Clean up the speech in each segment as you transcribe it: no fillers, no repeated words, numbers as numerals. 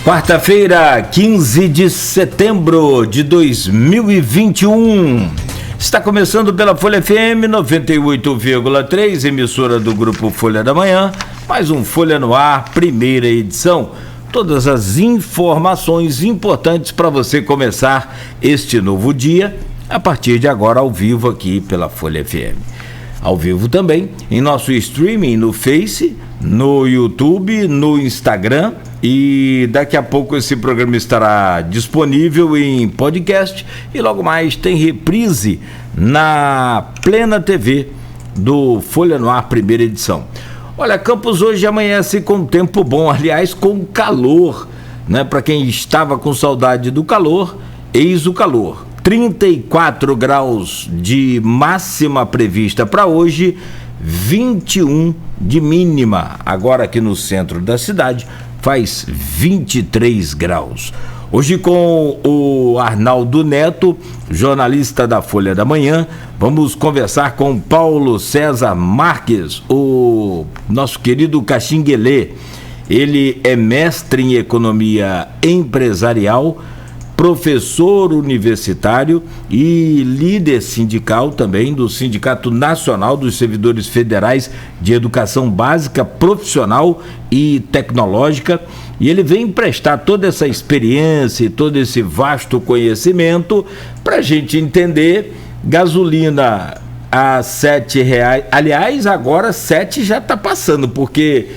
Quarta-feira, 15 de setembro de 2021. Está começando pela Folha FM 98,3, emissora do Grupo Folha da Manhã. Mais um Folha no Ar, primeira edição. Todas as informações importantes para você começar este novo dia, a partir de agora ao vivo aqui pela Folha FM. Ao vivo também em nosso streaming no Face, no YouTube, no Instagram. E daqui a pouco esse programa estará disponível em podcast e logo mais tem reprise na Plena TV do Folha no Ar, primeira edição. Olha, Campos hoje amanhece com tempo bom, aliás, com calor, né? Para quem estava com saudade do calor, eis o calor. 34 graus de máxima prevista para hoje, 21 de mínima. Agora aqui no centro da cidade faz 23 graus. Hoje com o Arnaldo Neto, jornalista da Folha da Manhã, vamos conversar com Paulo César Marques, o nosso querido Caxinguelê. Ele é mestre em economia empresarial, professor universitário e líder sindical também do Sindicato Nacional dos Servidores Federais de Educação Básica, Profissional e Tecnológica, e ele vem prestar toda essa experiência e todo esse vasto conhecimento para a gente entender. Gasolina a R$7, aliás, agora 7 já está passando, porque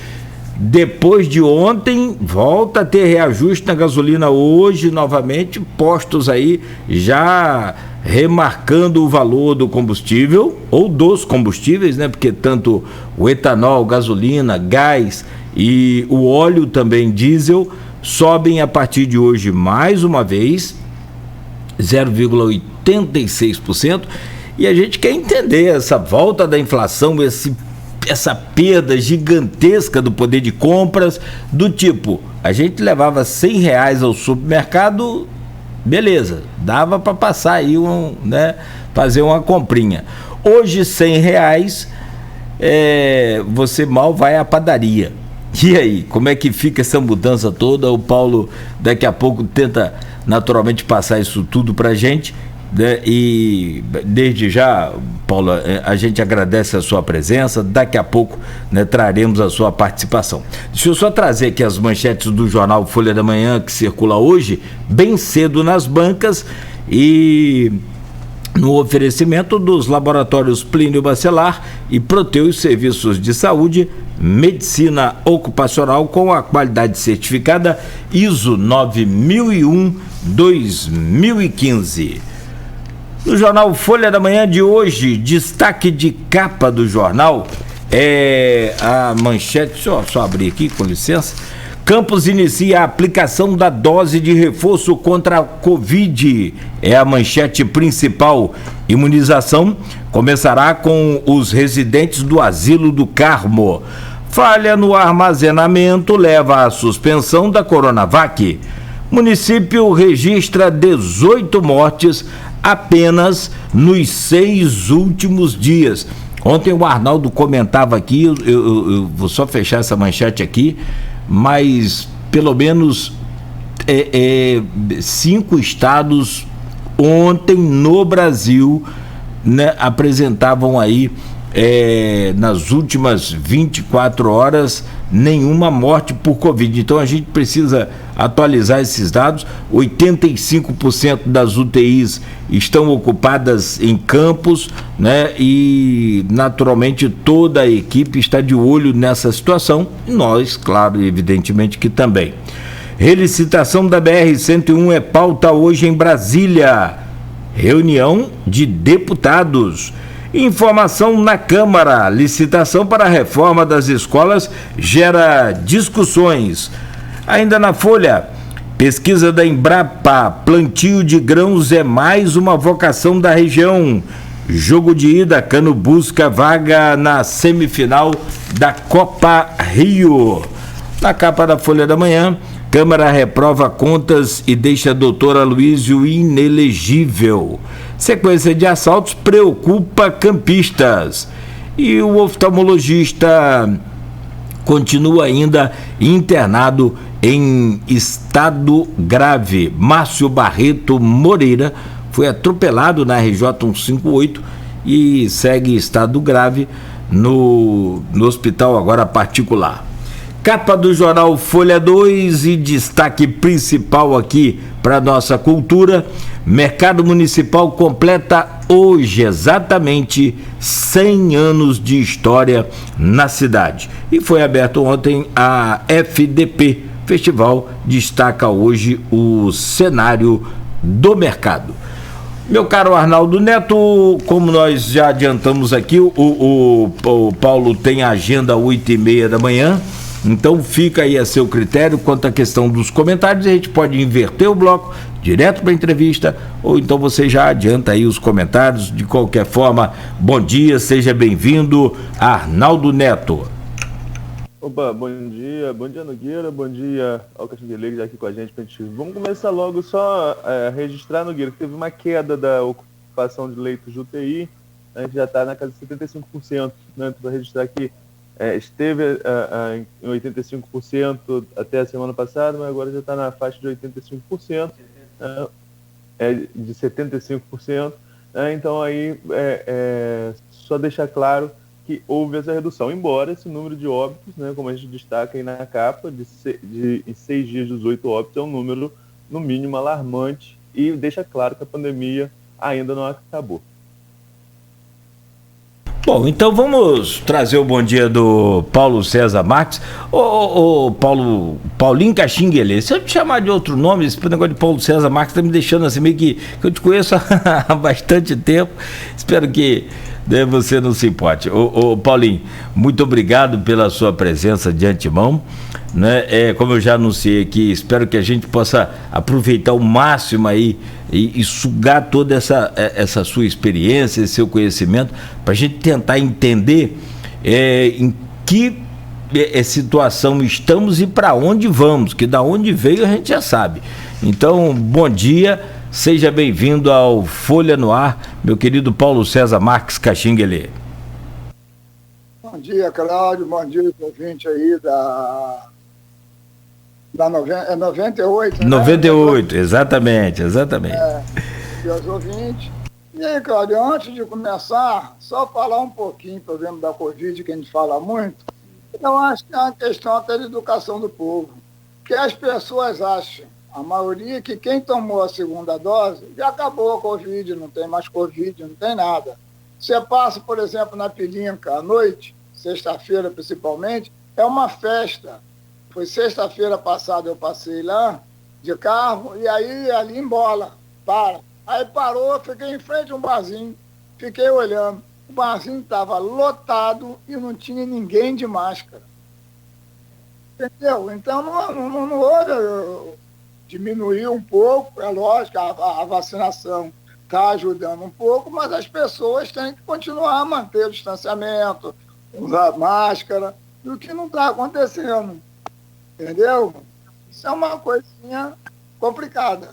depois de ontem, volta a ter reajuste na gasolina hoje, novamente, postos aí já remarcando o valor do combustível, ou dos combustíveis, né? Porque tanto o etanol, gasolina, gás e o óleo também, diesel, sobem a partir de hoje mais uma vez, 0,86%, e a gente quer entender essa volta da inflação, essa perda gigantesca do poder de compras, do tipo, a gente levava R$100 ao supermercado, beleza, dava para passar aí fazer uma comprinha. Hoje R$100, você mal vai à padaria. E aí, como é que fica essa mudança toda? O Paulo daqui a pouco tenta naturalmente passar isso tudo pra gente, né? E desde já, Paulo, a gente agradece a sua presença. Daqui a pouco, né, traremos a sua participação. Deixa eu só trazer aqui as manchetes do jornal Folha da Manhã, que circula hoje, bem cedo nas bancas, e no oferecimento dos laboratórios Plínio Bacelar e Proteus Serviços de Saúde, Medicina Ocupacional com a qualidade certificada ISO 9001-2015. No jornal Folha da Manhã de hoje, destaque de capa do jornal é a manchete, só abrir aqui, com licença. Campos inicia a aplicação da dose de reforço contra a Covid. É a manchete principal. Imunização começará com os residentes do Asilo do Carmo. Falha no armazenamento leva à suspensão da Coronavac. Município registra 18 mortes apenas nos 6 últimos dias. Ontem o Arnaldo comentava aqui, eu vou só fechar essa manchete aqui, mas pelo menos 5 estados ontem no Brasil, né, apresentavam aí nas últimas 24 horas nenhuma morte por Covid. Então a gente precisa atualizar esses dados. 85% das UTIs estão ocupadas em Campos, né? E naturalmente toda a equipe está de olho nessa situação. E nós, claro, evidentemente que também. Relicitação da BR-101 é pauta hoje em Brasília. Reunião de deputados. Informação na Câmara. Licitação para a reforma das escolas gera discussões. Ainda na Folha, pesquisa da Embrapa, plantio de grãos é mais uma vocação da região. Jogo de ida, Cano busca vaga na semifinal da Copa Rio. Na capa da Folha da Manhã, Câmara reprova contas e deixa doutor Aloysio inelegível. Sequência de assaltos preocupa campistas. E o oftalmologista continua ainda internado em estado grave. Márcio Barreto Moreira foi atropelado na RJ 158 e segue em estado grave no hospital agora particular. Capa do jornal Folha 2 e destaque principal aqui para nossa cultura: Mercado Municipal completa hoje exatamente 100 anos de história na cidade. E foi aberto ontem a FDP. Festival destaca hoje o cenário do mercado. Meu caro Arnaldo Neto, como nós já adiantamos aqui, o Paulo tem a agenda 8h30 da manhã. Então fica aí a seu critério quanto à questão dos comentários. A gente pode inverter o bloco direto para a entrevista, ou então você já adianta aí os comentários. De qualquer forma, bom dia, seja bem-vindo, Arnaldo Neto. Opa, bom dia Nogueira, bom dia ao Caxinguele que já aqui com a gente. Vamos começar logo só registrar, Nogueira, que teve uma queda da ocupação de leitos de UTI, a gente já está na casa de 75%, né, para registrar aqui. Esteve em 85% até a semana passada, mas agora já está na faixa de 85%, de 75%. Então aí só deixar claro que houve essa redução, embora esse número de óbitos, né, como a gente destaca aí na capa, em 6 dias 18 óbitos, é um número no mínimo alarmante e deixa claro que a pandemia ainda não acabou. Bom, então vamos trazer o bom dia do Paulo César Marques. Paulinho Caxinguele, se eu te chamar de outro nome, esse negócio de Paulo César Marques está me deixando assim meio que eu te conheço há bastante tempo. Espero que você não se importe. Paulinho, muito obrigado pela sua presença de antemão, né? Como eu já anunciei aqui, espero que a gente possa aproveitar o máximo aí e sugar toda essa sua experiência, esse seu conhecimento, para a gente tentar entender em que situação estamos e para onde vamos, que da onde veio a gente já sabe. Então, bom dia, seja bem-vindo ao Folha no Ar, meu querido Paulo César Marques Caxinguele. Bom dia, Cláudio, bom dia, ouvinte aí da 98, né? 98, exatamente. E os ouvintes. E aí, Cláudio, antes de começar, só falar um pouquinho, por exemplo, da Covid, que a gente fala muito. Eu acho que é uma questão até de educação do povo. Que as pessoas acham, a maioria, que quem tomou a segunda dose já acabou a Covid, não tem mais Covid, não tem nada. Você passa, por exemplo, na Pilinca à noite, sexta-feira principalmente, é uma festa. Foi sexta-feira passada, eu passei lá de carro e aí ali embola, para. Aí parou, eu fiquei em frente a um barzinho, fiquei olhando. O barzinho estava lotado e não tinha ninguém de máscara. Entendeu? Então não houve, diminuiu um pouco, é lógico, a vacinação está ajudando um pouco, mas as pessoas têm que continuar a manter o distanciamento, usar máscara, e o que não está acontecendo. Entendeu? Isso é uma coisinha complicada.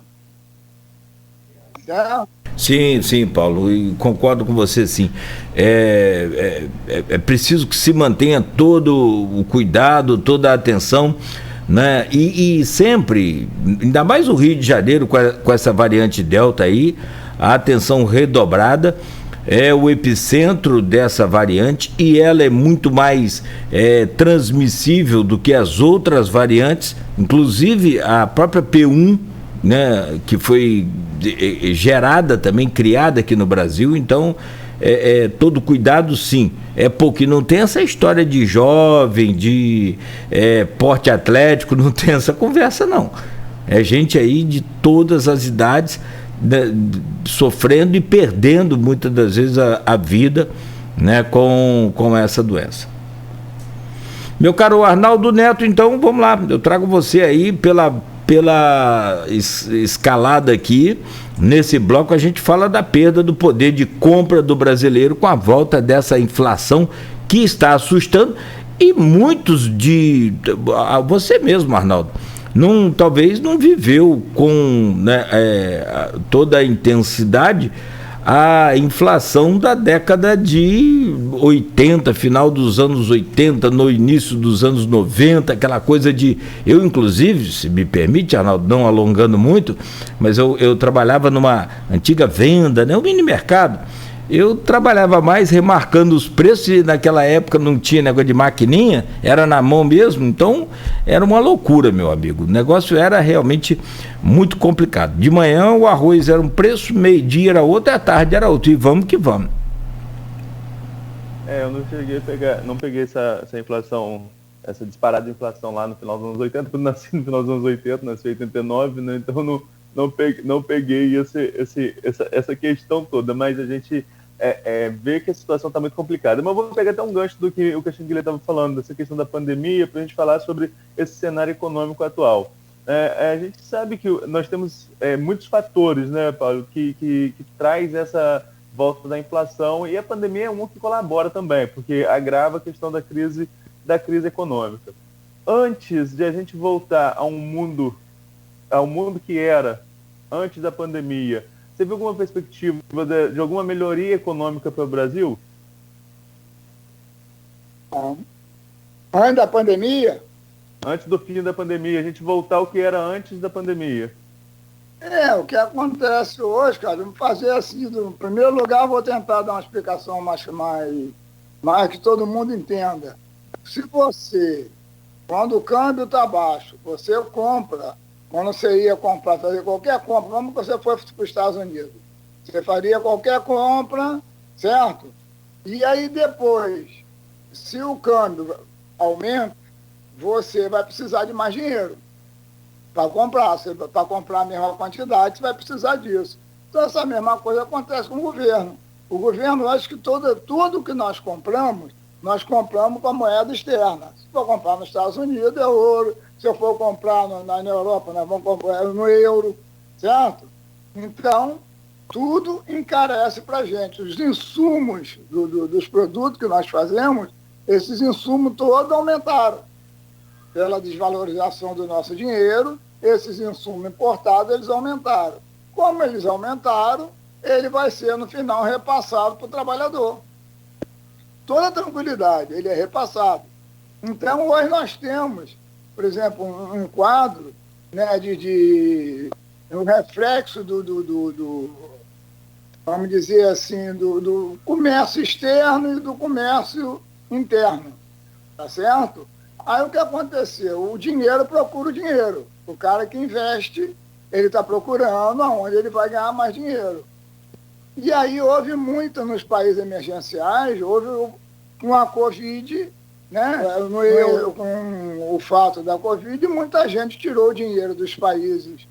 Entendeu? Sim, Paulo, e concordo com você, sim. É preciso que se mantenha todo o cuidado, toda a atenção, né? E sempre, ainda mais o Rio de Janeiro com essa variante Delta aí, a atenção redobrada. É o epicentro dessa variante e ela é muito mais transmissível do que as outras variantes, inclusive a própria P1, né, que foi gerada também, criada aqui no Brasil. Então, todo cuidado, sim. É pouco, não tem essa história de jovem, de porte atlético, não tem essa conversa, não. É gente aí de todas as idades, sofrendo e perdendo muitas das vezes a vida, né, com essa doença. Meu caro Arnaldo Neto, então vamos lá, eu trago você aí pela escalada aqui. Nesse bloco a gente fala da perda do poder de compra do brasileiro com a volta dessa inflação que está assustando, e muitos você mesmo, Arnaldo, talvez não viveu com, né, toda a intensidade a inflação da década de 80, final dos anos 80, no início dos anos 90, aquela coisa de... Eu, inclusive, se me permite, Arnaldo, não alongando muito, mas eu trabalhava numa antiga venda, né, um mini mercado. Eu trabalhava mais remarcando os preços e naquela época não tinha negócio de maquininha, era na mão mesmo, então era uma loucura, meu amigo. O negócio era realmente muito complicado. De manhã o arroz era um preço, meio-dia era outro, à tarde era outro, e vamos que vamos. Eu não cheguei a pegar, não peguei essa inflação, essa disparada de inflação lá no final dos anos 80, porque eu nasci no final dos anos 80, nasci em 89, né? Então não peguei essa questão toda, mas a gente vê que a situação está muito complicada. Mas eu vou pegar até um gancho do que o Caxinguilha estava falando, dessa questão da pandemia, para a gente falar sobre esse cenário econômico atual. A gente sabe que nós temos muitos fatores, né, Paulo, que traz essa volta da inflação, e a pandemia é um que colabora também, porque agrava a questão da crise econômica. Antes de a gente voltar ao mundo que era antes da pandemia, você viu alguma perspectiva de alguma melhoria econômica para o Brasil? Antes da pandemia? Antes do fim da pandemia, a gente voltar ao que era antes da pandemia. O que acontece hoje, cara, vamos fazer assim, em primeiro lugar, vou tentar dar uma explicação mais que todo mundo entenda. Se você, quando o câmbio está baixo, você compra, quando você ia comprar, fazer qualquer compra, vamos que você foi para os Estados Unidos, você faria qualquer compra, certo? E aí depois, se o câmbio aumenta, você vai precisar de mais dinheiro para comprar. Para comprar a mesma quantidade, você vai precisar disso. Então, essa mesma coisa acontece com o governo. O governo, acha que tudo que nós compramos com a moeda externa. Se for comprar nos Estados Unidos, é ouro. Se eu for comprar na Europa, nós vamos comprar no euro, certo? Então, tudo encarece para a gente. Os insumos dos produtos que nós fazemos, esses insumos todos aumentaram. Pela desvalorização do nosso dinheiro, esses insumos importados, eles aumentaram. Como eles aumentaram, ele vai ser, no final, repassado para o trabalhador. Toda tranquilidade, ele é repassado. Então, hoje nós temos, por exemplo, um quadro, né, um reflexo vamos dizer assim, do comércio externo e do comércio interno, tá certo? Aí o que aconteceu? O dinheiro procura o dinheiro. O cara que investe, ele está procurando aonde ele vai ganhar mais dinheiro. E aí houve muito nos países emergenciais, houve uma Covid, né? Com o fato da Covid, muita gente tirou o dinheiro dos países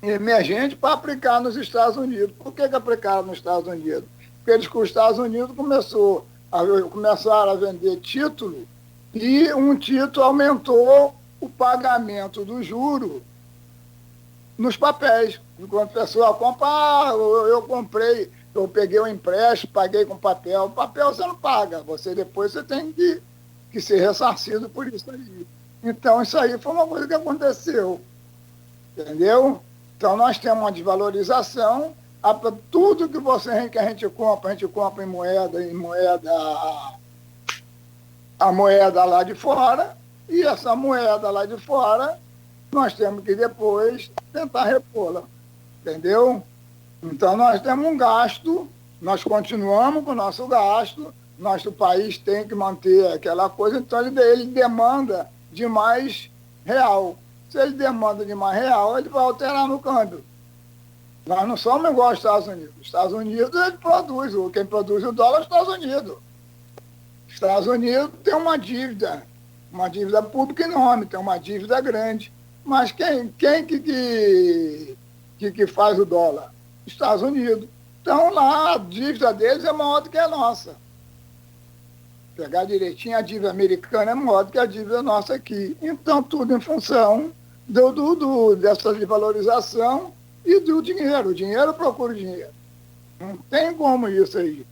emergentes para aplicar nos Estados Unidos. Por que aplicaram nos Estados Unidos? Porque os Estados Unidos começaram a vender título, e um título aumentou o pagamento do juro nos papéis. Quando a pessoa compra, eu comprei, eu peguei um empréstimo, paguei com papel. Papel você não paga, depois você tem que ser ressarcido por isso aí. Então, isso aí foi uma coisa que aconteceu. Entendeu? Então, nós temos uma desvalorização. Tudo que a gente compra em moeda, a moeda lá de fora, e essa moeda lá de fora, nós temos que depois tentar repô-la, entendeu? Então, nós temos um gasto, nós continuamos com o nosso gasto, nosso país tem que manter aquela coisa, então ele demanda de mais real. Se ele demanda de mais real, ele vai alterar no câmbio. Nós não somos igual aos Estados Unidos. Os Estados Unidos, ele produz, quem produz o dólar é os Estados Unidos. Os Estados Unidos tem uma dívida pública enorme, tem uma dívida grande. Mas quem que faz o dólar? Estados Unidos. Então lá a dívida deles é maior do que a nossa. Pegar direitinho, a dívida americana é maior do que a dívida nossa aqui. Então tudo em função dessa desvalorização e do dinheiro. O dinheiro procura o dinheiro. Não tem como isso aí.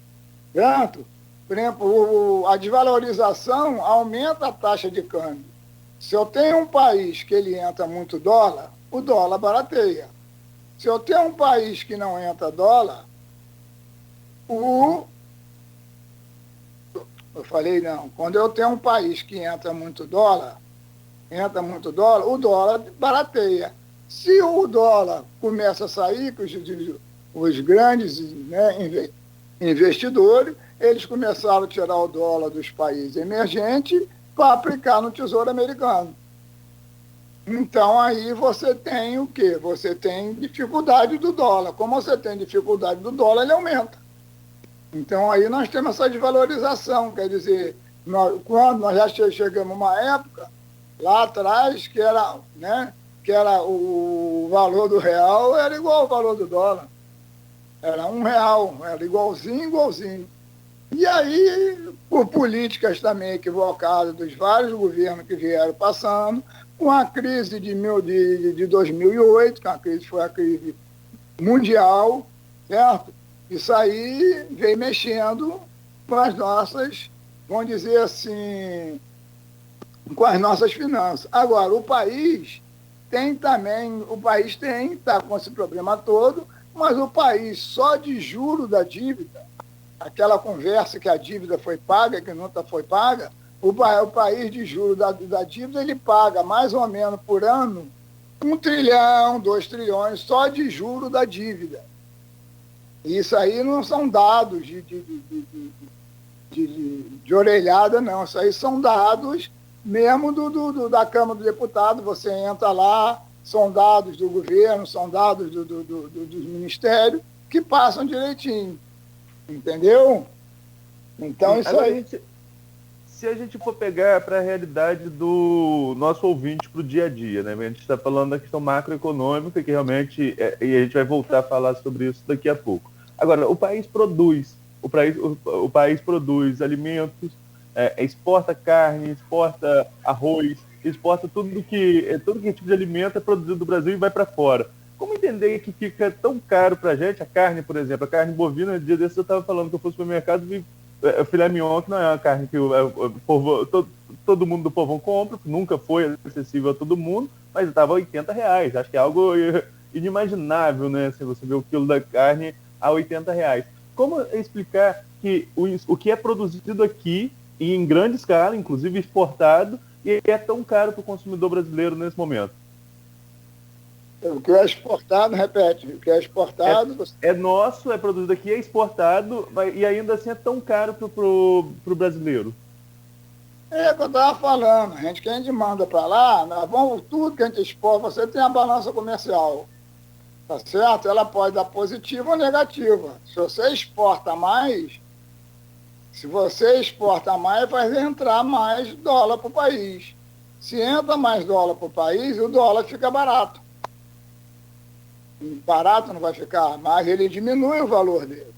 Certo? Por exemplo, a desvalorização aumenta a taxa de câmbio. Se eu tenho um país que ele entra muito dólar, o dólar barateia. Se eu tenho um país que não entra dólar, Eu falei, não, quando eu tenho um país que entra muito dólar, o dólar barateia. Se o dólar começa a sair, que os grandes, né, investidores, eles começaram a tirar o dólar dos países emergentes para aplicar no Tesouro Americano. Então, aí você tem o quê? Você tem dificuldade do dólar. Como você tem dificuldade do dólar, ele aumenta. Então, aí nós temos essa desvalorização. Quer dizer, quando nós já chegamos uma época, lá atrás, que era o valor do real, era igual ao valor do dólar. Era R$1, era igualzinho. E aí, por políticas também equivocadas dos vários governos que vieram passando, com a crise de 2008, que foi a crise mundial, certo? Isso aí vem mexendo com as nossas, vamos dizer assim, com as nossas finanças. Agora, o país está com esse problema todo, mas o país só de juro da dívida, aquela conversa que a dívida foi paga, que nunca foi paga, o país de juros da dívida, ele paga mais ou menos por ano 1 trilhão, 2 trilhões só de juro da dívida. Isso aí não são dados de orelhada, não. Isso aí são dados mesmo da Câmara dos Deputados. Você entra lá, são dados do governo, são dados dos ministérios que passam direitinho. Entendeu? Então, isso aí... Se a gente for pegar para a realidade do nosso ouvinte para o dia a dia, né? A gente está falando da questão macroeconômica, que realmente, e a gente vai voltar a falar sobre isso daqui a pouco. Agora, o país produz, o país produz alimentos, exporta carne, exporta arroz, exporta tudo que tipo de alimento é produzido no Brasil e vai para fora. Como entender que fica tão caro para a gente, a carne, por exemplo, a carne bovina? No dia desse eu estava falando que eu fui ao supermercado e vi filé mignon, que não é uma carne que todo mundo do povão compra, nunca foi acessível a todo mundo, mas estava R$80. Acho que é algo inimaginável, né? Se você vê o quilo da carne a R$80. Como explicar que o que é produzido aqui, e em grande escala, inclusive exportado, e é tão caro para o consumidor brasileiro nesse momento? O que é exportado, repete, o que é exportado... É nosso, é produzido aqui, é exportado, e ainda assim é tão caro para o brasileiro. É o que eu estava falando, que a gente manda para lá, tudo que a gente exporta, você tem a balança comercial, tá certo? Ela pode dar positiva ou negativa. Se você exporta mais, vai entrar mais dólar para o país. Se entra mais dólar para o país, o dólar fica barato. Barato não vai ficar, mas ele diminui o valor dele,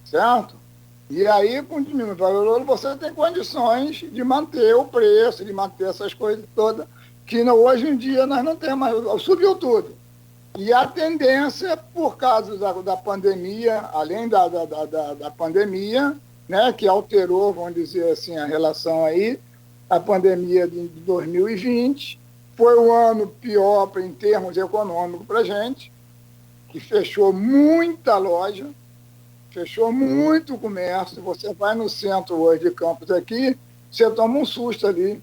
certo? E aí, com diminuir o valor, você tem condições de manter o preço, de manter essas coisas todas, que hoje em dia nós não temos mais, subiu tudo. E a tendência, por causa da pandemia, além da pandemia, né, que alterou, vamos dizer assim, a relação aí, a pandemia de 2020, foi o ano pior em termos econômicos para a gente, que fechou muita loja, fechou muito comércio. Você vai no centro hoje de Campos aqui, você toma um susto ali.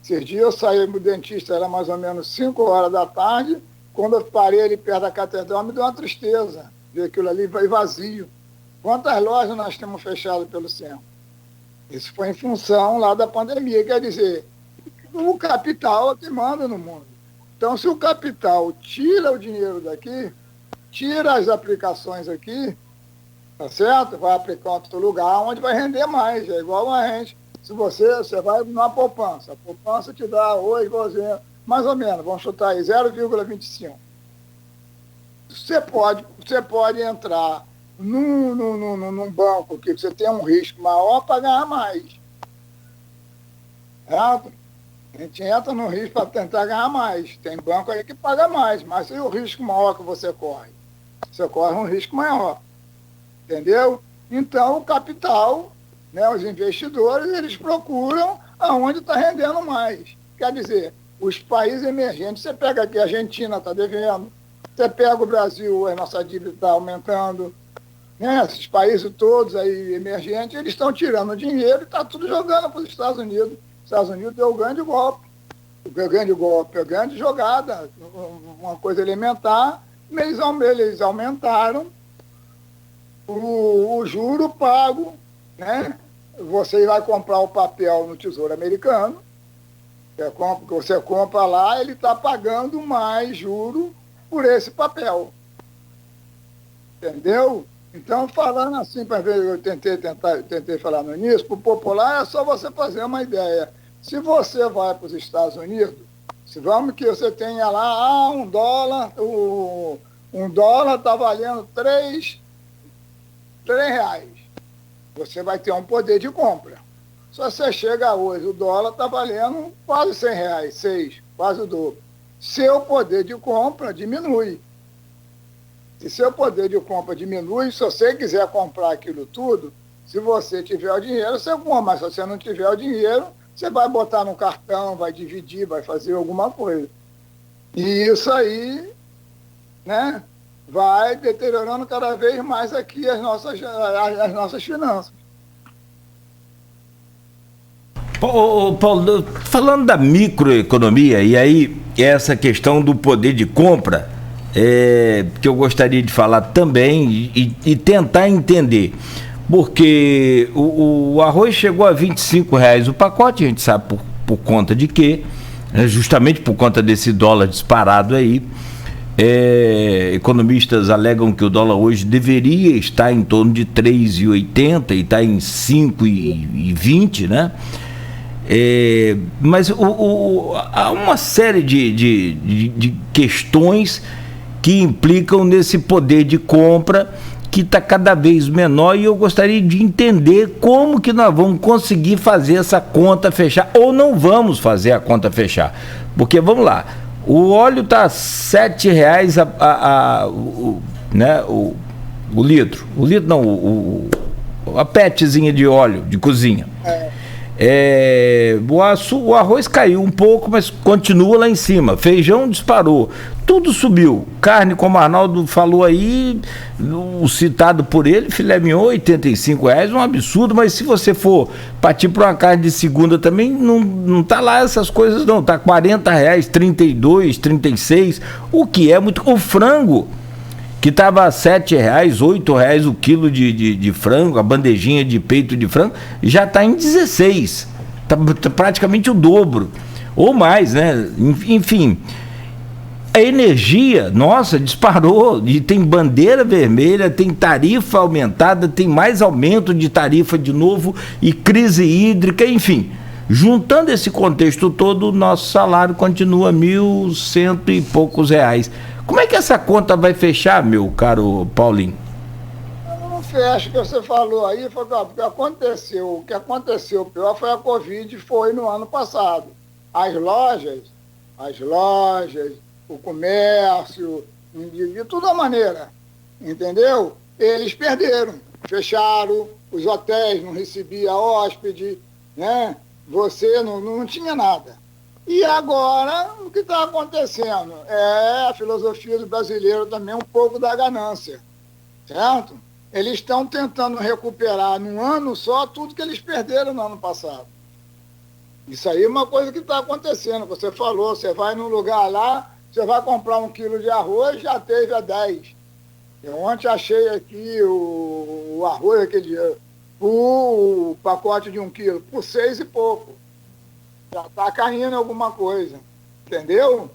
Esses dias eu saí do dentista, era mais ou menos 5 horas da tarde, quando eu parei ali perto da catedral, me deu uma tristeza ver aquilo ali vazio. Quantas lojas nós temos fechado pelo centro? Isso foi em função lá da pandemia, quer dizer, o capital é que manda no mundo. Então, se o capital tira o dinheiro daqui, tira as aplicações aqui, tá certo? Vai aplicar em outro lugar onde vai render mais. É igual a gente. Se você vai numa poupança, a poupança te dá hoje, mais ou menos, vamos chutar aí, 0,25. Você pode entrar num banco que você tem um risco maior para ganhar mais. Certo? A gente entra no risco para tentar ganhar mais. Tem banco aí que paga mais, mas e o risco maior que você corre? Você corre um risco maior. Entendeu? Então, o capital, né, os investidores, eles procuram aonde está rendendo mais. Quer dizer, os países emergentes, você pega aqui, a Argentina está devendo, você pega o Brasil, a nossa dívida está aumentando, né, esses países todos aí emergentes, eles estão tirando dinheiro e está tudo jogando para os Estados Unidos. Os Estados Unidos deu o grande golpe. O grande golpe, a grande jogada, uma coisa elementar, eles aumentaram o juro pago, né? Você vai comprar o papel no Tesouro Americano, você compra lá, ele está pagando mais juro por esse papel. Entendeu? Então, falando assim, para ver, eu tentei falar no início, para o popular é só você fazer uma ideia. Se você vai para os Estados Unidos, se vamos que você tenha lá, $1, $1 está valendo R$ 3, você vai ter um poder de compra. Se você chega hoje, o dólar está valendo quase R$ 100, 6, quase o dobro. Seu poder de compra diminui. Se seu poder de compra diminui, se você quiser comprar aquilo tudo, se você tiver o dinheiro, você compra, mas se você não tiver o dinheiro, você vai botar no cartão, vai dividir, vai fazer alguma coisa. E isso aí, né, vai deteriorando cada vez mais aqui as nossas finanças. Paulo, falando da microeconomia, e aí essa questão do poder de compra, que eu gostaria de falar também e tentar entender. Porque o arroz chegou a R$ 25 o pacote, a gente sabe por conta de quê, né? Justamente por conta desse dólar disparado aí. Economistas alegam que o dólar hoje deveria estar em torno de 3,80 e está em 5,20, né? Mas há uma série de questões que implicam nesse poder de compra que está cada vez menor, e eu gostaria de entender como que nós vamos conseguir fazer essa conta fechar, ou não vamos fazer a conta fechar. Porque, vamos lá, o óleo está R$ 7,00 né, o litro. O litro não, a petzinha de óleo de cozinha. O arroz caiu um pouco, mas continua lá em cima. Feijão disparou. Tudo subiu. Carne, como o Arnaldo falou aí, o citado por ele, filé mignon, R$ 85,00, um absurdo, mas se você for partir para uma carne de segunda também, não tá lá essas coisas não. Tá R$ 40,00, 32, 36, o que é muito. O frango, que estava R$ 7,00, R$ 8,00 o quilo de frango, a bandejinha de peito de frango, já está em 16. Tá praticamente o dobro. Ou mais, né? Enfim, a energia, nossa, disparou. E tem bandeira vermelha, tem tarifa aumentada, tem mais aumento de tarifa de novo e crise hídrica, enfim. Juntando esse contexto todo, o nosso salário continua 1.100 e poucos reais. Como é que essa conta vai fechar, meu caro Paulinho? Não fecha, o que você falou aí, foi o que aconteceu pior foi a Covid, foi no ano passado. As lojas, o comércio, de toda maneira, entendeu? Eles perderam, fecharam, os hotéis não recebiam hóspede, né? Você não tinha nada. E agora, o que está acontecendo? A filosofia do brasileiro também um pouco da ganância, certo? Eles estão tentando recuperar num ano só tudo que eles perderam no ano passado. Isso aí é uma coisa que está acontecendo. Você falou, você vai num lugar lá, você vai comprar 1 quilo de arroz, já teve a 10. Eu ontem achei aqui o arroz, o pacote de 1 quilo, por 6 e pouco. Já está caindo alguma coisa, entendeu?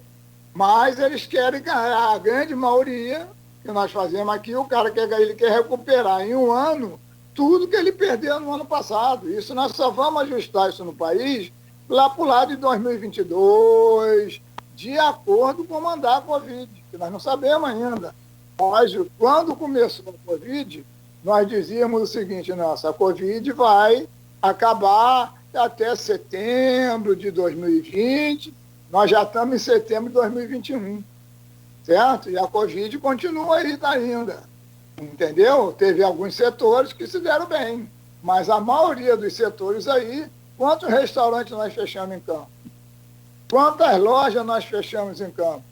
Mas eles querem ganhar, a grande maioria que nós fazemos aqui, o cara ele quer recuperar em um ano tudo que ele perdeu no ano passado. Isso nós só vamos ajustar isso no país lá para o lado de 2022, de acordo com mandar a Covid, que nós não sabemos ainda. Mas quando começou a Covid, nós dizíamos o seguinte: nossa, a Covid vai acabar até setembro de 2020, nós já estamos em setembro de 2021, certo? E a Covid continua aí ainda, entendeu? Teve alguns setores que se deram bem, mas a maioria dos setores aí, quantos restaurantes nós fechamos em campo? Quantas lojas nós fechamos em campo?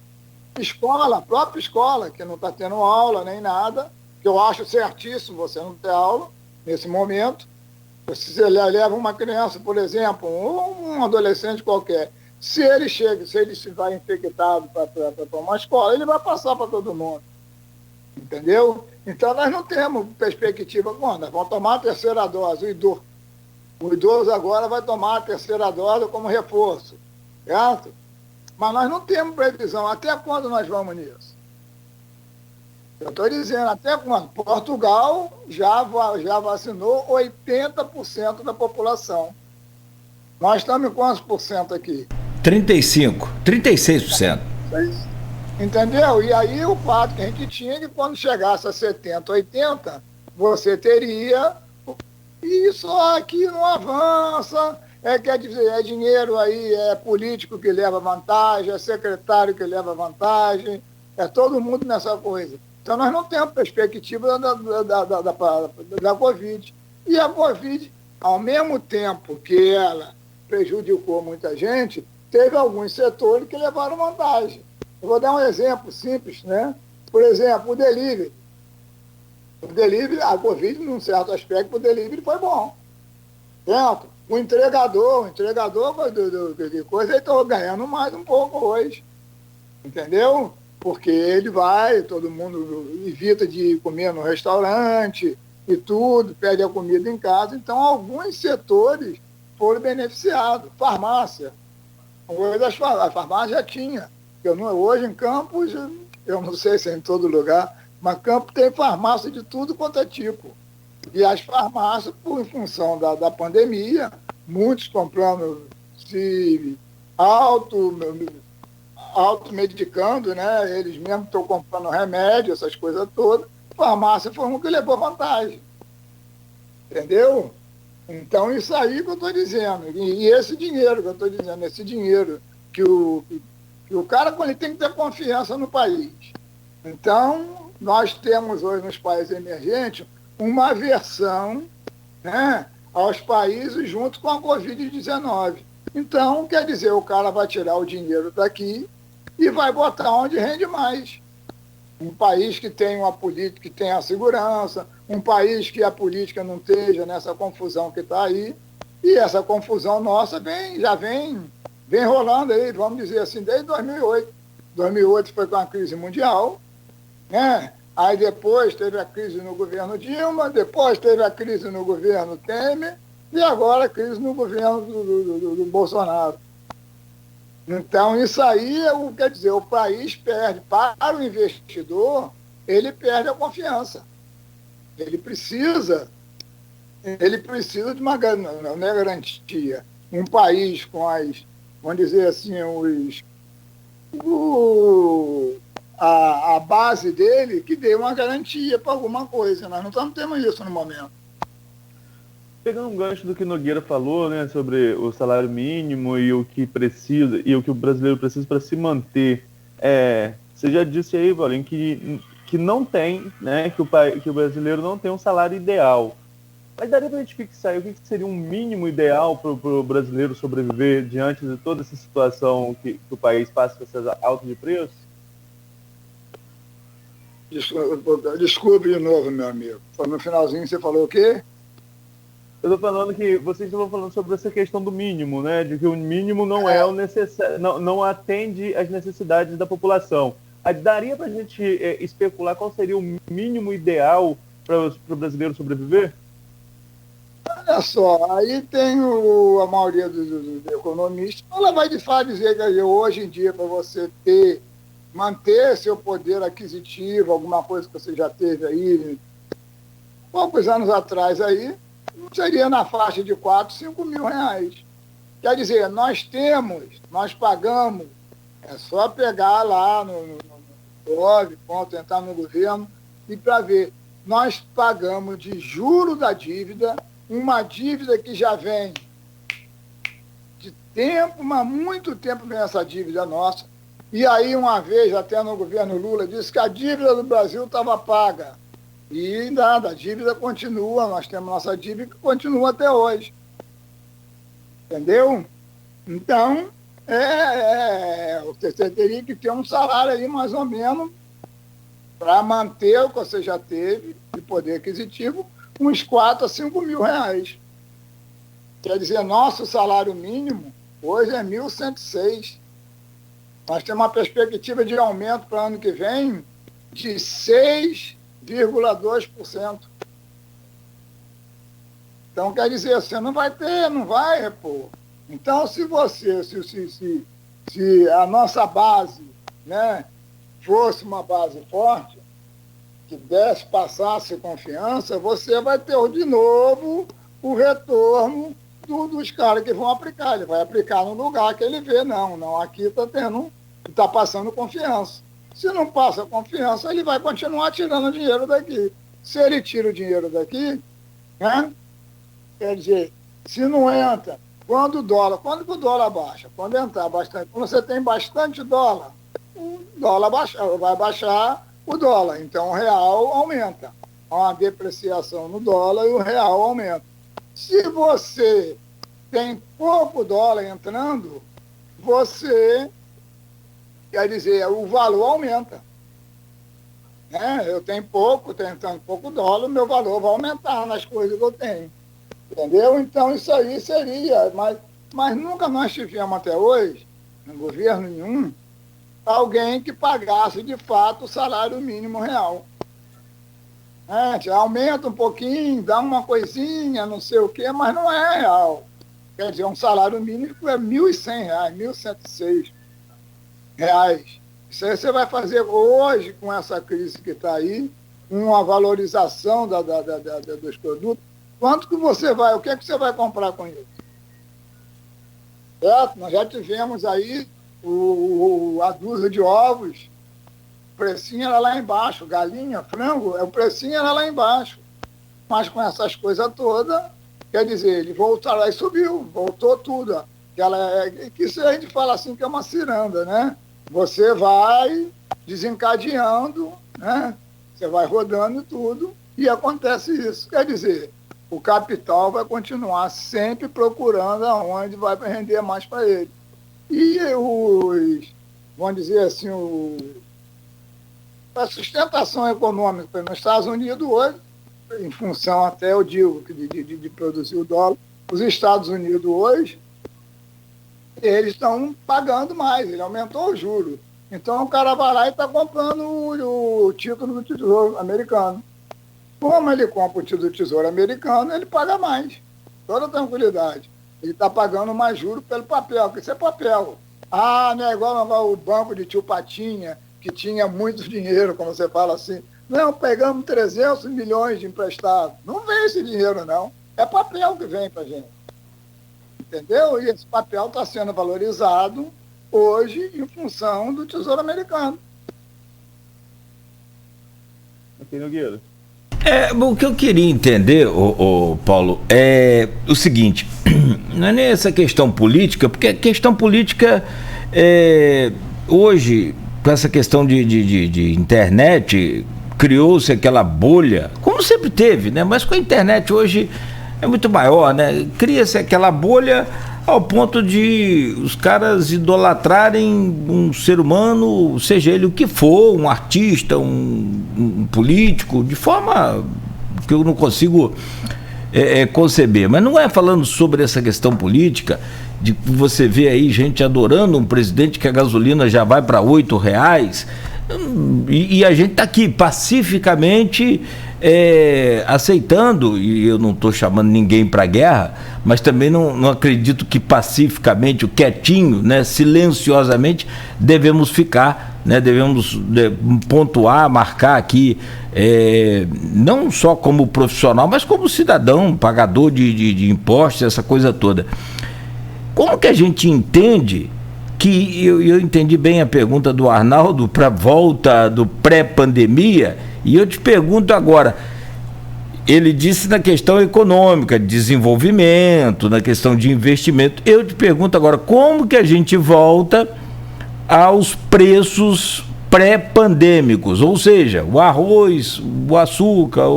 Escola, a própria escola, que não está tendo aula nem nada, que eu acho certíssimo você não ter aula nesse momento. Você leva uma criança, por exemplo, ou um adolescente qualquer, se ele estiver infectado para uma escola, ele vai passar para todo mundo. Entendeu? Então, nós não temos perspectiva. Bom, nós vamos tomar a terceira dose. O idoso agora vai tomar a terceira dose como reforço. Certo? Mas nós não temos previsão. Até quando nós vamos nisso? Eu estou dizendo, até quando? Portugal já vacinou 80% da população. Nós estamos em quantos por cento aqui? 35%, 36%. Entendeu? E aí o fato que a gente tinha é que quando chegasse a 70%, 80%, você teria... E só aqui não avança, quer dizer, é dinheiro aí, é político que leva vantagem, é secretário que leva vantagem, é todo mundo nessa coisa. Então, nós não temos perspectiva da Covid. E a Covid, ao mesmo tempo que ela prejudicou muita gente, teve alguns setores que levaram vantagem. Eu vou dar um exemplo simples, né? Por exemplo, o delivery. O delivery, a Covid, num certo aspecto, o delivery foi bom. Certo? O entregador de coisa, ele está ganhando mais um pouco hoje. Entendeu? Porque ele vai, todo mundo evita de comer no restaurante e tudo, pede a comida em casa. Então, alguns setores foram beneficiados. Farmácia. A farmácia já tinha. Hoje, em Campos, eu não sei se é em todo lugar, mas Campos tem farmácia de tudo quanto é tipo. E as farmácias, em função da pandemia, muitos comprando se automedicando, né? Eles mesmos estão comprando remédio, essas coisas todas. Farmácia foi um que levou vantagem. Entendeu? Então, isso aí que eu estou dizendo. E esse dinheiro que eu estou dizendo, esse dinheiro que o cara ele tem que ter confiança no país. Então, nós temos hoje nos países emergentes uma aversão, né, aos países junto com a Covid-19. Então, quer dizer, o cara vai tirar o dinheiro daqui e vai botar onde rende mais. Um país que tem uma política, que tem a segurança, um país que a política não esteja nessa confusão que está aí, e essa confusão nossa já vem rolando aí, vamos dizer assim, desde 2008. 2008 foi com a crise mundial, né? Aí depois teve a crise no governo Dilma, depois teve a crise no governo Temer, e agora a crise no governo do Bolsonaro. Então, isso aí, quer dizer, o país perde. Para o investidor, ele perde a confiança. Ele precisa de uma garantia. Um país com vamos dizer assim, a base dele que dê uma garantia para alguma coisa. Nós não temos isso no momento. Pegando um gancho do que Nogueira falou, né, sobre o salário mínimo e o que precisa e o que o brasileiro precisa para se manter, você já disse aí, Paulinho, que não tem, né, que o brasileiro não tem um salário ideal. Mas daria para a gente fixar aí o que seria um mínimo ideal para o brasileiro sobreviver diante de toda essa situação que o país passa com essas altas de preços? Desculpe de novo, meu amigo. No finalzinho você falou o quê? Eu estou falando que vocês estavam falando sobre essa questão do mínimo, né? De que o mínimo não é o necessário, não atende às necessidades da população. Daria para a gente especular qual seria o mínimo ideal para o brasileiro sobreviver? Olha só, aí tem a maioria dos economistas, ela vai de fato dizer que hoje em dia, para você manter seu poder aquisitivo, alguma coisa que você já teve aí, poucos anos atrás aí, seria na faixa de 4, 5 mil reais. Quer dizer, nós pagamos, é só pegar lá no entrar no governo e para ver, nós pagamos de juro da dívida, uma dívida que já vem de tempo, mas muito tempo vem essa dívida nossa. E aí, uma vez, até no governo Lula, disse que a dívida do Brasil estava paga. E nada, a dívida continua, nós temos nossa dívida que continua até hoje. Entendeu? Então, você teria que ter um salário aí mais ou menos para manter o que você já teve de poder aquisitivo, uns 4 a 5 mil reais. Quer dizer, nosso salário mínimo hoje é 1.106. Nós temos uma perspectiva de aumento para o ano que vem de 6,2%. Então, quer dizer, você não vai ter, não vai repor. Então, se a nossa base, né, fosse uma base forte, que passasse confiança, você vai ter de novo o retorno dos caras que vão aplicar. Ele vai aplicar no lugar que ele vê, não, aqui está passando confiança. Se não passa confiança, ele vai continuar tirando dinheiro daqui. Se ele tira o dinheiro daqui, né, quer dizer, se não entra, quando o dólar baixa, quando entrar bastante, quando você tem bastante dólar, o dólar vai baixar o dólar, então o real aumenta. Há uma depreciação no dólar e o real aumenta. Se você tem pouco dólar entrando, quer dizer, o valor aumenta. Eu tenho entrando pouco dólar, o meu valor vai aumentar nas coisas que eu tenho. Entendeu? Então, isso aí seria, mas nunca nós tivemos até hoje, no governo nenhum, alguém que pagasse de fato o salário mínimo real. Aumenta um pouquinho, dá uma coisinha, não sei o quê, mas não é real. Quer dizer, um salário mínimo é R$1.100, R$1.106. Isso aí você vai fazer hoje, com essa crise que está aí, uma valorização dos produtos. Quanto que você vai, o que é que você vai comprar com isso? Certo? Nós já tivemos aí a dúzia de ovos, o precinho era lá embaixo, galinha, frango, o precinho era lá embaixo. Mas com essas coisas todas, quer dizer, ele voltou lá e subiu, voltou tudo. Que isso a gente fala assim que é uma ciranda, né? Você vai desencadeando, né? Você vai rodando tudo e acontece isso. Quer dizer, o capital vai continuar sempre procurando aonde vai render mais para ele. E vamos dizer assim, a sustentação econômica nos Estados Unidos hoje, em função até, eu digo, de produzir o dólar, os Estados Unidos hoje, eles estão pagando mais, ele aumentou o juro. Então o cara vai lá e está comprando o título do Tesouro Americano. Como ele compra o título do Tesouro Americano, ele paga mais. Toda tranquilidade. Ele está pagando mais juros pelo papel, porque isso é papel. Não é igual o banco de tio Patinha, que tinha muito dinheiro, como você fala assim. Não, pegamos 300 milhões de emprestado. Não vem esse dinheiro, não. É papel que vem para a gente. Entendeu? E esse papel está sendo valorizado hoje em função do Tesouro Americano. Aqui, Nogueira. O que eu queria entender, Paulo, é o seguinte, não é nem essa questão política, porque a questão política, hoje, com essa questão de internet, criou-se aquela bolha, como sempre teve, né? Mas com a internet hoje é muito maior, né? Cria-se aquela bolha ao ponto de os caras idolatrarem um ser humano, seja ele o que for, um artista, um político, de forma que eu não consigo conceber. Mas não é falando sobre essa questão política, de que você vê aí gente adorando um presidente que a gasolina já vai para R$8, e a gente está aqui pacificamente aceitando, e eu não estou chamando ninguém para guerra, mas também não acredito que pacificamente, quietinho, né, silenciosamente, devemos ficar, né, devemos pontuar, marcar aqui, não só como profissional, mas como cidadão, pagador de impostos, essa coisa toda. Como que a gente entende que, eu entendi bem a pergunta do Arnaldo para a volta do pré-pandemia, e eu te pergunto agora, ele disse na questão econômica, de desenvolvimento, na questão de investimento, eu te pergunto agora, como que a gente volta aos preços pré-pandêmicos, ou seja, o arroz, o açúcar,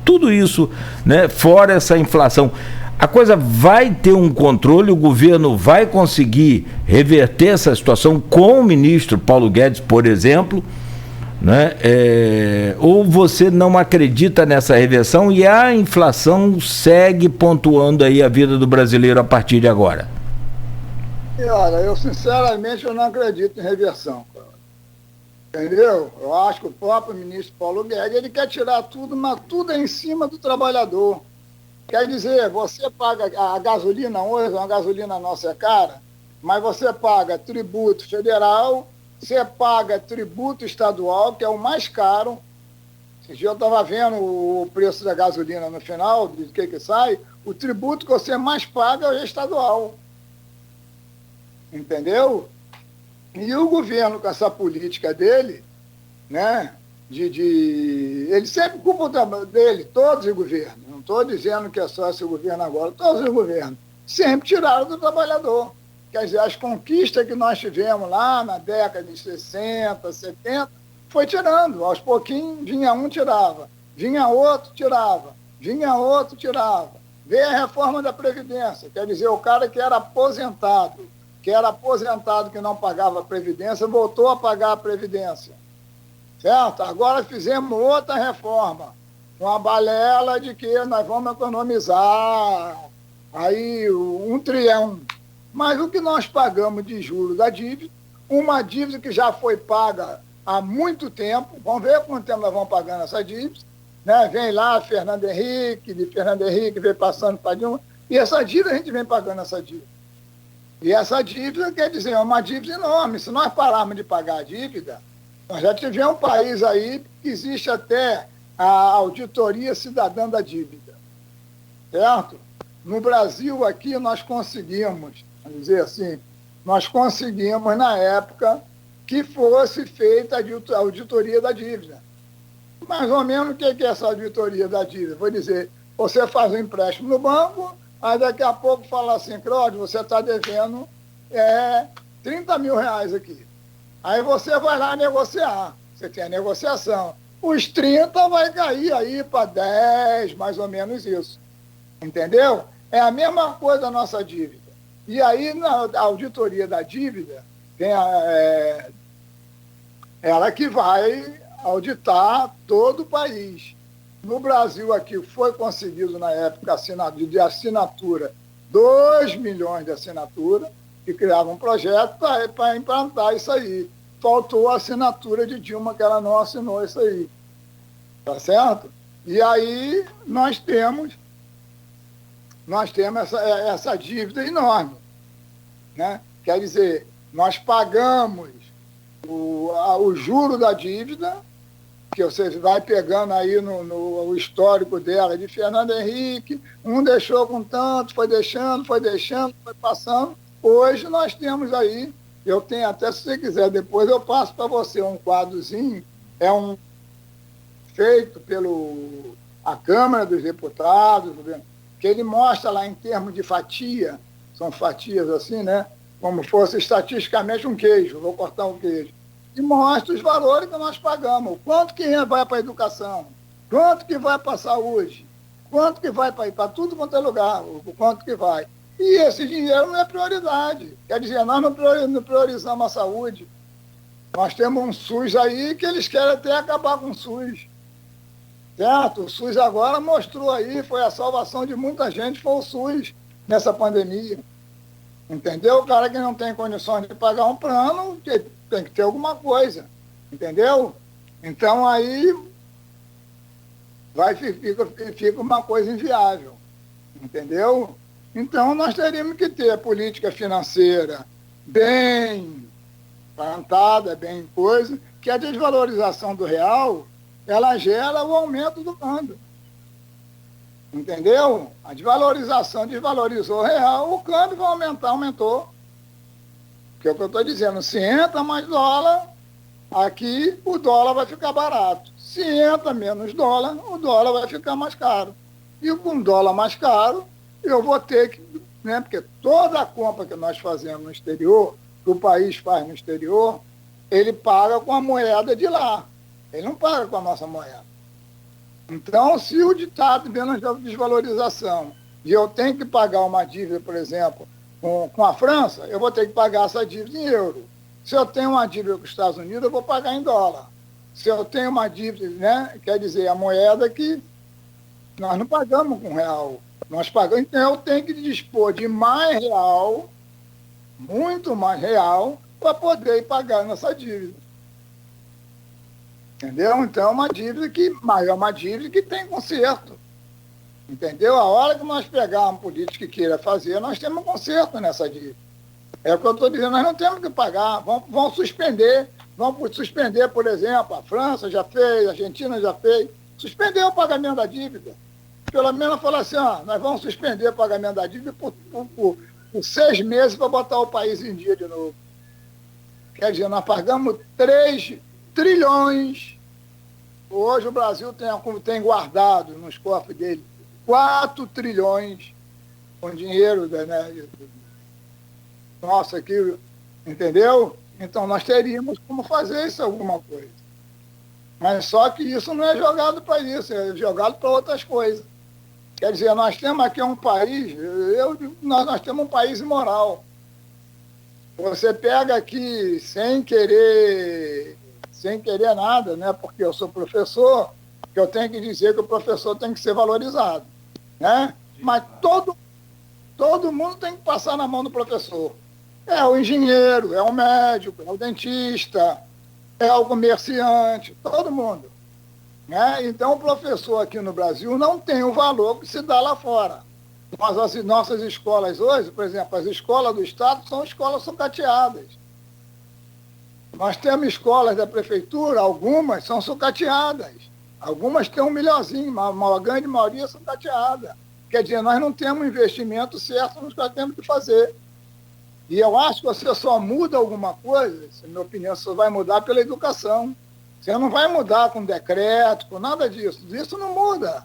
tudo isso, né, fora essa inflação. A coisa vai ter um controle, o governo vai conseguir reverter essa situação com o ministro Paulo Guedes, por exemplo, né? Ou você não acredita nessa reversão e a inflação segue pontuando aí a vida do brasileiro a partir de agora? E olha, eu sinceramente eu não acredito em reversão, cara. Entendeu? Eu acho que o próprio ministro Paulo Guedes, ele quer tirar tudo, mas tudo é em cima do trabalhador. Quer dizer, você paga a gasolina hoje, uma gasolina nossa é cara, mas você paga tributo federal, você paga tributo estadual, que é o mais caro. Esse dia eu estava vendo o preço da gasolina no final, de que sai, o tributo que você mais paga é o estadual. Entendeu? E o governo, com essa política dele, né, ele sempre culpa dele, todos os governos, não estou dizendo que é só esse governo agora, todos os governos, sempre tiraram do trabalhador. Quer dizer, as conquistas que nós tivemos lá na década de 60, 70, foi tirando, aos pouquinhos vinha um, tirava, vinha outro, tirava, vinha outro, tirava. Veio a reforma da Previdência, quer dizer, o cara que era aposentado, que não pagava a Previdência, voltou a pagar a Previdência. Certo? Agora fizemos outra reforma, com a balela de que nós vamos economizar aí 1 trilhão. Mas o que nós pagamos de juros da dívida, uma dívida que já foi paga há muito tempo, vamos ver quanto tempo nós vamos pagando essa dívida, né? Vem lá Fernando Henrique, de Fernando Henrique vem passando para Dilma, e essa dívida a gente vem pagando essa dívida. E essa dívida, quer dizer, é uma dívida enorme. Se nós pararmos de pagar a dívida, nós já tivemos um país aí que existe até a auditoria cidadã da dívida. Certo? No Brasil, aqui, nós conseguimos, vamos dizer assim, nós conseguimos, na época, que fosse feita a auditoria da dívida. Mais ou menos o que é essa auditoria da dívida? Vou dizer, você faz um empréstimo no banco, aí daqui a pouco fala assim, Cláudio, você está devendo 30 mil reais aqui. Aí você vai lá negociar, você tem a negociação. Os 30 vai cair aí para 10, mais ou menos isso. Entendeu? É a mesma coisa a nossa dívida. E aí, na auditoria da dívida, tem ela que vai auditar todo o país. No Brasil, aqui, foi conseguido, na época, de assinatura, 2 milhões de assinatura, que criavam um projeto para implantar isso aí. Faltou a assinatura de Dilma, que ela não assinou isso aí. Tá certo? E aí nós temos essa dívida enorme. Né? Quer dizer, nós pagamos o juro da dívida, que você vai pegando aí no histórico dela, de Fernando Henrique, um deixou com tanto, foi deixando, foi passando. Hoje nós temos aí, eu tenho até, se você quiser, depois eu passo para você um quadrozinho, feito pela Câmara dos Deputados, que ele mostra lá em termos de fatia, são fatias assim, né? Como fosse estatisticamente um queijo, vou cortar um queijo. E mostra os valores que nós pagamos. Quanto que vai para a educação? Quanto que vai para a saúde? Quanto que vai para tudo quanto é lugar? O quanto que vai? E esse dinheiro não é prioridade. Quer dizer, nós não priorizamos a saúde. Nós temos um SUS aí que eles querem até acabar com o SUS. Certo? O SUS agora mostrou aí, foi a salvação de muita gente, foi o SUS nessa pandemia. Entendeu? O cara que não tem condições de pagar um plano, tem que ter alguma coisa. Entendeu? Então aí fica uma coisa inviável. Entendeu? Então nós teríamos que ter a política financeira bem plantada, bem coisa, que a desvalorização do real, ela gera o aumento do câmbio. Entendeu? A desvalorização desvalorizou o real, o câmbio vai aumentar, aumentou. Que é o que eu estou dizendo, se entra mais dólar, aqui o dólar vai ficar barato. Se entra menos dólar, o dólar vai ficar mais caro. E com o dólar mais caro, eu vou ter que, né, porque toda a compra que nós fazemos no exterior, que o país faz no exterior, ele paga com a moeda de lá. Ele não paga com a nossa moeda. Então, se o ditado vem de desvalorização e eu tenho que pagar uma dívida, por exemplo, com a França, eu vou ter que pagar essa dívida em euro. Se eu tenho uma dívida com os Estados Unidos, eu vou pagar em dólar. Se eu tenho uma dívida, né? Quer dizer, a moeda que nós não pagamos com real. Nós pagamos, então eu tenho que dispor de mais real, muito mais real, para poder ir pagar nossa dívida. Entendeu? Então é uma dívida que tem conserto. Entendeu? A hora que nós pegarmos um político que queira fazer, nós temos um conserto nessa dívida. É o que eu estou dizendo, nós não temos que pagar, vão suspender, por exemplo, a França já fez, a Argentina já fez, suspender o pagamento da dívida. Pelo menos falar assim, nós vamos suspender o pagamento da dívida por 6 meses para botar o país em dia de novo. Quer dizer, nós pagamos 3 trilhões. Hoje o Brasil tem guardado nos cofres dele 4 trilhões com dinheiro, né? Nossa, aqui, entendeu? Então nós teríamos como fazer isso alguma coisa. Mas só que isso não é jogado para isso, é jogado para outras coisas. Quer dizer, nós temos aqui um país, nós temos um país imoral. Você pega aqui sem querer nada, né? Porque eu sou professor, que eu tenho que dizer que o professor tem que ser valorizado, né? Mas todo mundo tem que passar na mão do professor. É o engenheiro, é o médico, é o dentista, é o comerciante, todo mundo, né? Então o professor aqui no Brasil não tem o valor que se dá lá fora. Mas as nossas escolas hoje, por exemplo, as escolas do Estado são escolas sucateadas. Nós temos escolas da prefeitura, algumas são sucateadas. Algumas têm um melhorzinho, mas a grande maioria são sucateadas. Quer dizer, nós não temos investimento certo no que nós temos que fazer. E eu acho que você só muda alguma coisa, na minha opinião, você vai mudar pela educação. Você não vai mudar com decreto, com nada disso. Isso não muda.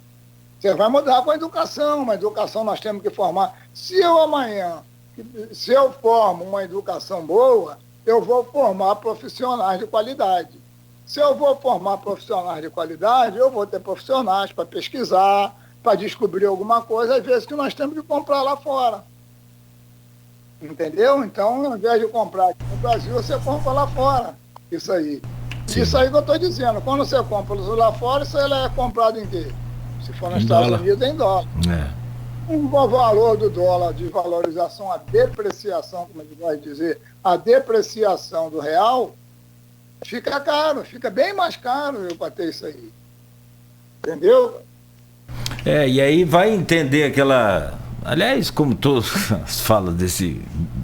Você vai mudar com a educação. Uma educação nós temos que formar. Se eu formo uma educação boa, eu vou formar profissionais de qualidade. Se eu vou formar profissionais de qualidade, eu vou ter profissionais para pesquisar, para descobrir alguma coisa, às vezes que nós temos que comprar lá fora. Entendeu? Então, ao invés de comprar aqui no Brasil, você compra lá fora. Isso aí. Sim. Isso aí que eu estou dizendo. Quando você compra lá fora, isso aí é comprado em quê? Se for nos Estados Unidos, é em dólar. O valor do dólar de valorização, a depreciação, como a gente vai dizer, a depreciação do real, fica caro, fica bem mais caro eu para ter isso aí. Entendeu? E aí vai entender aquela... Aliás, como todos falam desse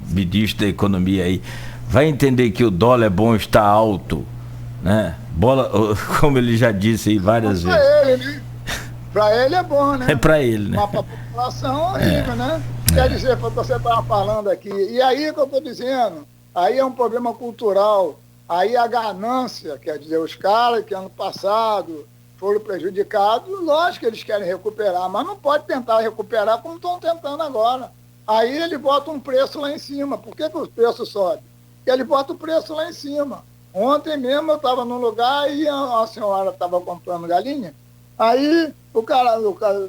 ministro da economia aí, vai entender que o dólar é bom estar alto, né? Como ele já disse aí várias vezes. Ele, né? Para ele é bom, né? É para ele, né? Mas para a população é horrível, né? Quer dizer, você estava falando aqui, e aí que eu estou dizendo, aí é um problema cultural, aí a ganância, quer dizer, os caras que ano passado foram prejudicados, lógico que eles querem recuperar, mas não pode tentar recuperar como estão tentando agora. Aí ele bota um preço lá em cima. Por que o preço sobe? Porque ele bota o preço lá em cima. Ontem mesmo eu estava num lugar e a senhora estava comprando galinha, aí o cara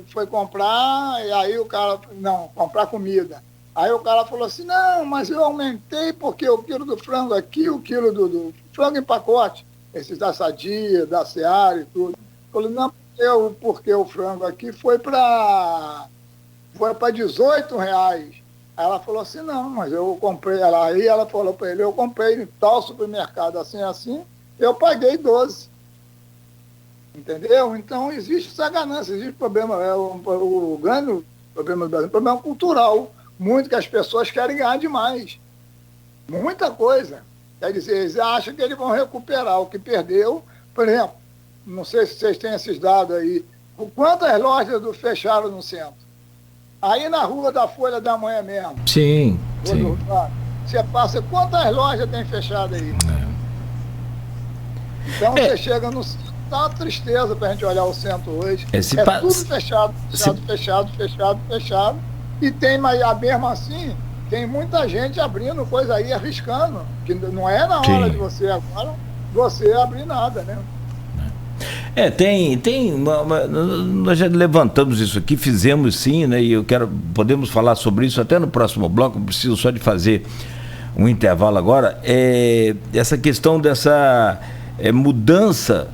foi comprar, e aí o cara, comprar comida. Aí o cara falou assim, não, mas eu aumentei porque o quilo do frango aqui, o quilo do frango em pacote, esses da Sadia, da Seara e tudo. Eu falei, não, porque o frango aqui foi para R$18. Aí ela falou assim, não, mas eu comprei, aí ela falou para ele, eu comprei em tal supermercado assim, eu paguei 12. Entendeu? Então existe essa ganância, existe problema, o grande problema do Brasil, problema cultural, muito que as pessoas querem ganhar demais. Muita coisa. Quer dizer, eles acham que eles vão recuperar o que perdeu. Por exemplo, não sei se vocês têm esses dados aí, quantas lojas fecharam no centro? Aí na rua da Folha da Manhã mesmo. Sim. Você passa, quantas lojas tem fechado aí? Então você chega no centro, tá uma tristeza pra gente olhar o centro hoje. Tudo fechado. E tem, mas mesmo assim, tem muita gente abrindo coisa aí, arriscando. Que não é na hora de você agora, você abrir nada, né? Nós já levantamos isso aqui, fizemos sim, né? E podemos falar sobre isso até no próximo bloco, preciso só de fazer um intervalo agora. Essa questão mudança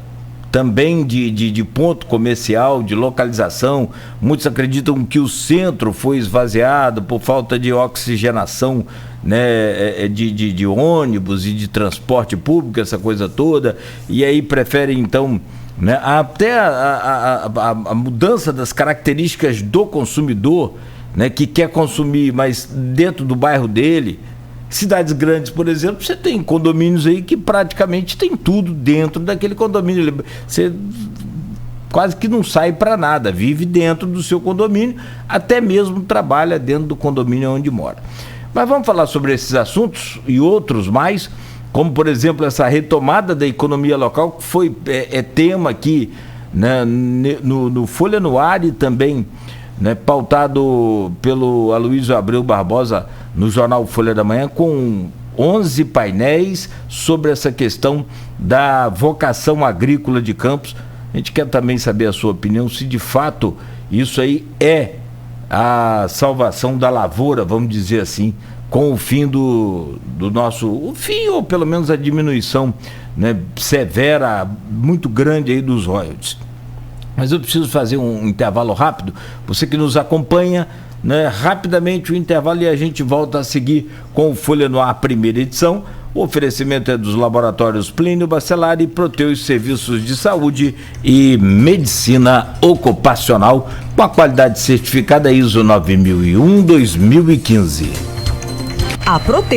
também de ponto comercial, de localização. Muitos acreditam que o centro foi esvaziado por falta de oxigenação, né, de ônibus e de transporte público, essa coisa toda, e aí preferem então, né, até a mudança das características do consumidor, né, que quer consumir, mas dentro do bairro dele. Cidades grandes, por exemplo, você tem condomínios aí que praticamente tem tudo dentro daquele condomínio. Você quase que não sai para nada, vive dentro do seu condomínio, até mesmo trabalha dentro do condomínio onde mora. Mas vamos falar sobre esses assuntos e outros mais, como por exemplo essa retomada da economia local, que foi tema aqui, né, no Folha no Ar e também, né, pautado pelo Aloysio Abreu Barbosa no jornal Folha da Manhã, com 11 painéis sobre essa questão da vocação agrícola de Campos. A gente quer também saber a sua opinião, se de fato isso aí é a salvação da lavoura, vamos dizer assim, com o fim do nosso, o fim ou pelo menos a diminuição, né, severa, muito grande aí dos royalties. Mas eu preciso fazer um intervalo rápido. Você que nos acompanha, né, rapidamente o intervalo, e a gente volta a seguir com o Folha no Ar, primeira edição. O oferecimento é dos laboratórios Plínio Bacelar e Proteus Serviços de Saúde e Medicina Ocupacional, com a qualidade certificada ISO 9001-2015. A Proteus